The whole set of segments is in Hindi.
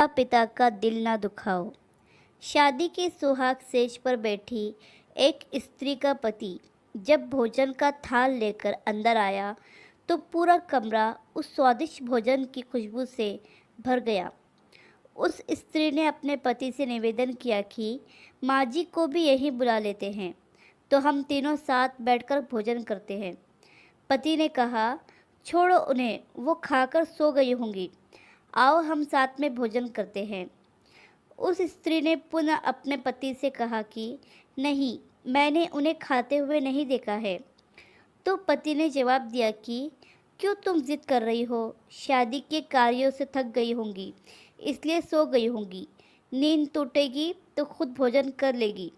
पिता का दिल ना दुखाओ। शादी के सुहाग सेज पर बैठी एक स्त्री का पति जब भोजन का थाल लेकर अंदर आया तो पूरा कमरा उस स्वादिष्ट भोजन की खुशबू से भर गया। उस स्त्री ने अपने पति से निवेदन किया कि माँ जी को भी यहीं बुला लेते हैं तो हम तीनों साथ बैठकर भोजन करते हैं। पति ने कहा, छोड़ो उन्हें, वो खाकर सो गई होंगी, आओ हम साथ में भोजन करते हैं। उस स्त्री ने पुनः अपने पति से कहा कि नहीं, मैंने उन्हें खाते हुए नहीं देखा है। तो पति ने जवाब दिया कि क्यों तुम जिद कर रही हो, शादी के कार्यों से थक गई होंगी इसलिए सो गई होंगी, नींद टूटेगी तो खुद भोजन कर लेगी,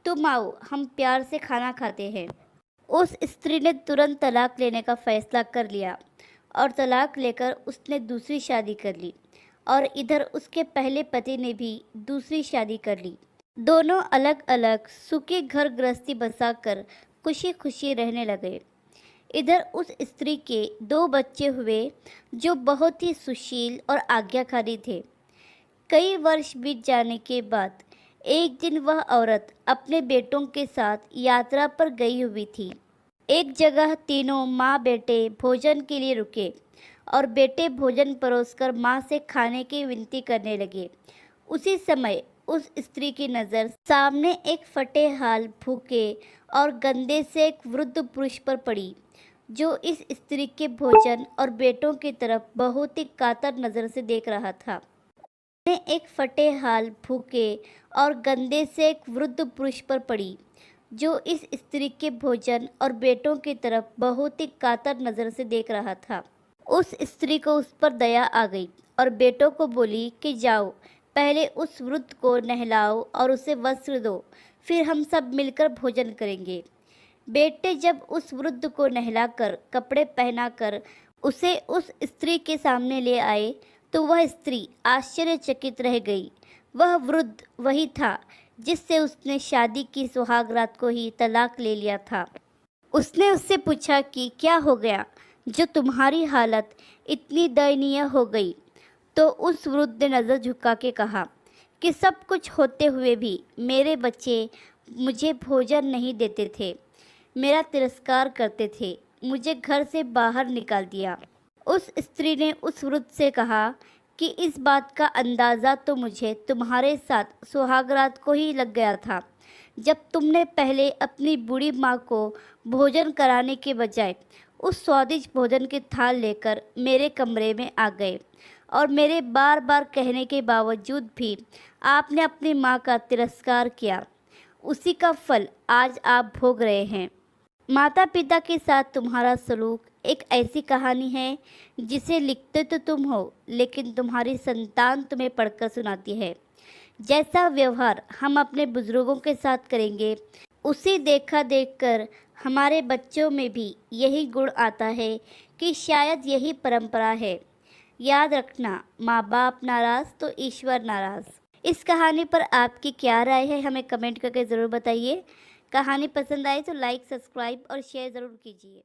तुम आओ हम प्यार से खाना खाते हैं। उस स्त्री ने तुरंत तलाक लेने का फैसला कर लिया और तलाक लेकर उसने दूसरी शादी कर ली और इधर उसके पहले पति ने भी दूसरी शादी कर ली। दोनों अलग अलग सुखी घर गृहस्थी बसाकर खुशी खुशी रहने लगे। इधर उस स्त्री के 2 बच्चे हुए जो बहुत ही सुशील और आज्ञाकारी थे। कई वर्ष बीत जाने के बाद एक दिन वह औरत अपने बेटों के साथ यात्रा पर गई हुई थी। एक जगह तीनों माँ बेटे भोजन के लिए रुके और बेटे भोजन परोसकर माँ से खाने की विनती करने लगे। उसी समय उस स्त्री की नज़र सामने एक फटे हाल, भूखे और गंदे से एक वृद्ध पुरुष पर पड़ी जो इस स्त्री के भोजन और बेटों की तरफ बहुत ही कातर नज़र से देख रहा था। एक फटे हाल, भूखे और गंदे से एक वृद्ध पुरुष पर पड़ी जो इस स्त्री के भोजन और बेटों की तरफ बहुत ही कातर नज़र से देख रहा था। उस स्त्री को उस पर दया आ गई और बेटों को बोली कि जाओ, पहले उस वृद्ध को नहलाओ और उसे वस्त्र दो, फिर हम सब मिलकर भोजन करेंगे। बेटे जब उस वृद्ध को नहलाकर कपड़े पहनाकर उसे उस स्त्री के सामने ले आए तो वह स्त्री आश्चर्यचकित रह गई। वह वृद्ध वही था जिससे उसने शादी की सुहागरात को ही तलाक ले लिया था। उसने उससे पूछा कि क्या हो गया जो तुम्हारी हालत इतनी दयनीय हो गई। तो उस वृद्ध ने नज़र झुका के कहा कि सब कुछ होते हुए भी मेरे बच्चे मुझे भोजन नहीं देते थे, मेरा तिरस्कार करते थे, मुझे घर से बाहर निकाल दिया। उस स्त्री ने उस वृद्ध से कहा कि इस बात का अंदाज़ा तो मुझे तुम्हारे साथ सुहागरात को ही लग गया था, जब तुमने पहले अपनी बूढ़ी माँ को भोजन कराने के बजाय उस स्वादिष्ट भोजन की थाल लेकर मेरे कमरे में आ गए और मेरे बार बार कहने के बावजूद भी आपने अपनी माँ का तिरस्कार किया। उसी का फल आज आप भोग रहे हैं। माता पिता के साथ तुम्हारा सलूक एक ऐसी कहानी है जिसे लिखते तो तुम हो लेकिन तुम्हारी संतान तुम्हें पढ़कर सुनाती है। जैसा व्यवहार हम अपने बुजुर्गों के साथ करेंगे उसे देखा देखकर हमारे बच्चों में भी यही गुण आता है कि शायद यही परंपरा है। याद रखना, माँ बाप नाराज़ तो ईश्वर नाराज़। इस कहानी पर आपकी क्या राय है हमें कमेंट करके ज़रूर बताइए। कहानी पसंद आए तो लाइक, सब्सक्राइब और शेयर ज़रूर कीजिए।